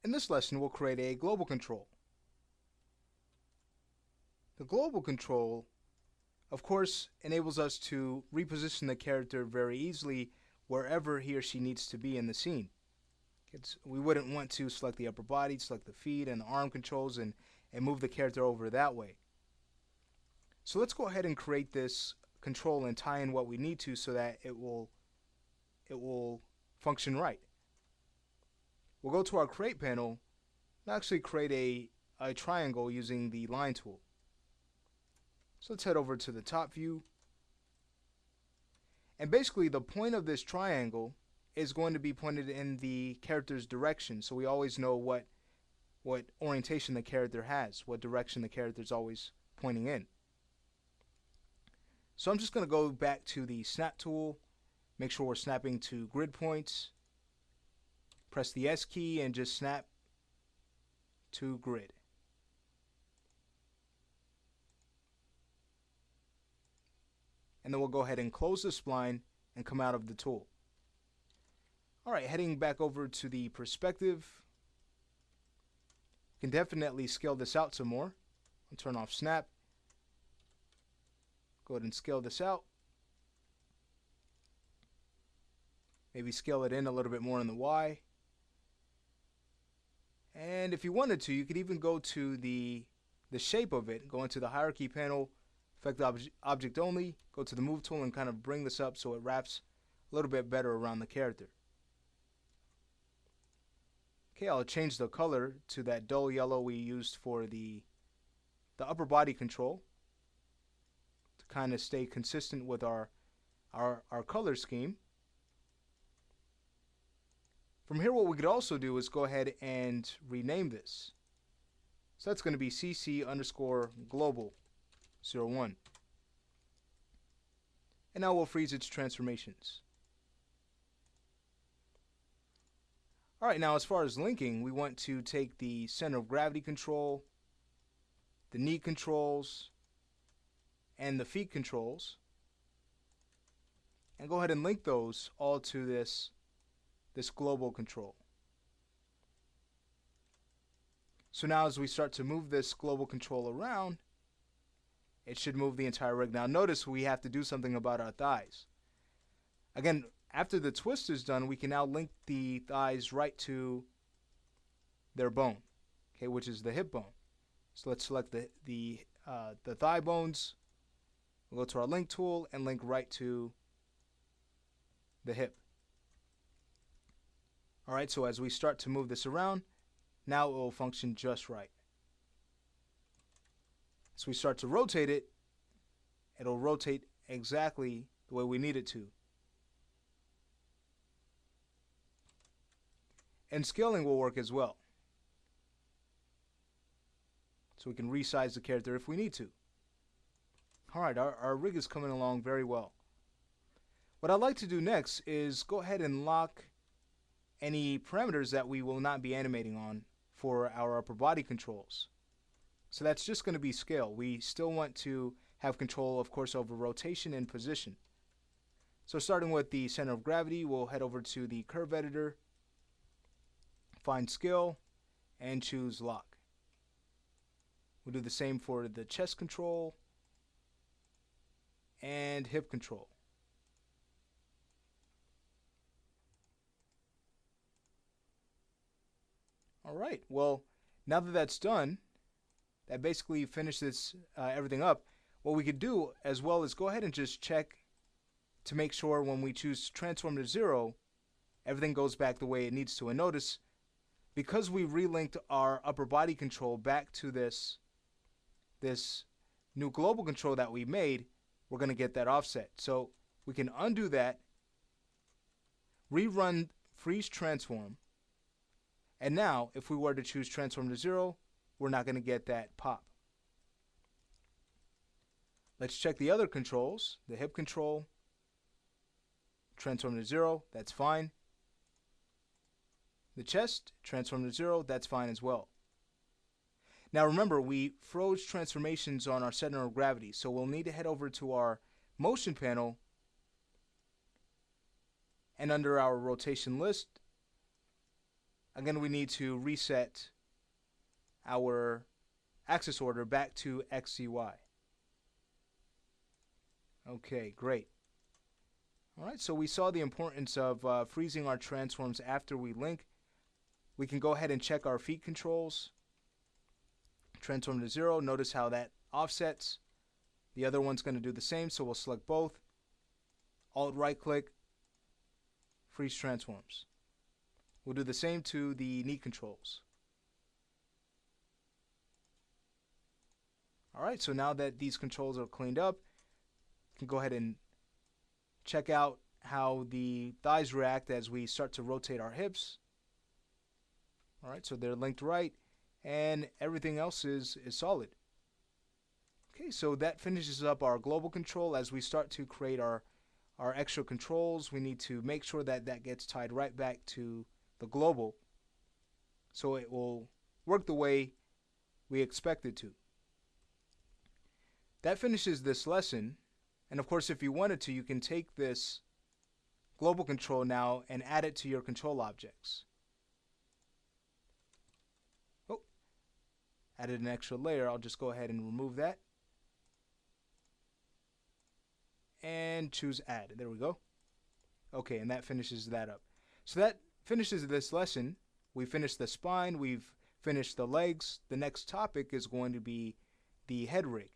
In this lesson, we'll create a global control. The global control, of course, enables us to reposition the character very easily wherever he or she needs to be in the scene. We wouldn't want to select the upper body, select the feet and the arm controls and move the character over that way. So let's go ahead and create this control and tie in what we need to so that it will function right. We'll go to our create panel and actually create a triangle using the line tool. So let's head over to the top view. And basically the point of this triangle is going to be pointed in the character's direction, so we always know what orientation the character has, what direction the character is always pointing in. So I'm just going to go back to the snap tool, make sure we're snapping to grid points, press the S key and just snap to grid. And then we'll go ahead and close the spline and come out of the tool. Alright, heading back over to the perspective, you can definitely scale this out some more. I'll turn off snap. Go ahead and scale this out. Maybe scale it in a little bit more in the Y. And if you wanted to, you could even go to the shape of it, go into the hierarchy panel, affect object only, go to the move tool and kind of bring this up so it wraps a little bit better around the character. Okay, I'll change the color to that dull yellow we used for the upper body control to kind of stay consistent with our color scheme. From here, what we could also do is go ahead and rename this. So that's going to be cc underscore global 01. And now we'll freeze its transformations. Alright, now as far as linking, we want to take the center of gravity control, the knee controls, and the feet controls, and go ahead and link those all to this global control. So now as we start to move this global control around, it should move the entire rig. Now notice we have to do something about our thighs. Again, after the twist is done, we can now link the thighs right to their bone, okay, which is the hip bone. So let's select the thigh bones. We'll go to our link tool and link right to the hip. Alright, so as we start to move this around, now it will function just right. As we start to rotate it, it'll rotate exactly the way we need it to. And scaling will work as well. So we can resize the character if we need to. Alright, our rig is coming along very well. What I'd like to do next is go ahead and lock any parameters that we will not be animating on for our upper body controls. So that's just going to be scale. We still want to have control, of course, over rotation and position. So starting with the center of gravity, we'll head over to the curve editor, find scale, and choose lock. We'll do the same for the chest control and hip control. Alright, well, now that that's done, that basically finishes everything up. What we could do as well is go ahead and just check to make sure when we choose transform to 0, everything goes back the way it needs to. And notice, because we relinked our upper body control back to this new global control that we made, we're going to get that offset. So we can undo that, rerun freeze transform, and now if we were to choose transform to 0, we're not going to get that pop. Let's check the other controls. The hip control, transform to 0, that's fine. The chest, transform to 0, that's fine as well. Now remember, we froze transformations on our center of gravity, so we'll need to head over to our motion panel, and under our rotation list, again, we need to reset our axis order back to XCY. Okay, great. Alright, so we saw the importance of freezing our transforms after we link. We can go ahead and check our feed controls. Transform to 0, notice how that offsets. The other one's going to do the same, so we'll select both. Alt right click, freeze transforms. We'll do the same to the knee controls. Alright, so now that these controls are cleaned up, you can go ahead and check out how the thighs react as we start to rotate our hips. Alright, so they're linked right, and everything else is solid. Okay, so that finishes up our global control. As we start to create our extra controls, we need to make sure that that gets tied right back to the global so it will work the way we expect it to. That finishes this lesson, and of course if you wanted to, you can take this global control now and add it to your control objects. Oh, added an extra layer. I'll just go ahead and remove that and choose add. There we go. Okay, and that finishes that up. So that finishes this lesson. We finished the spine, we've finished the legs. The next topic is going to be the head rig.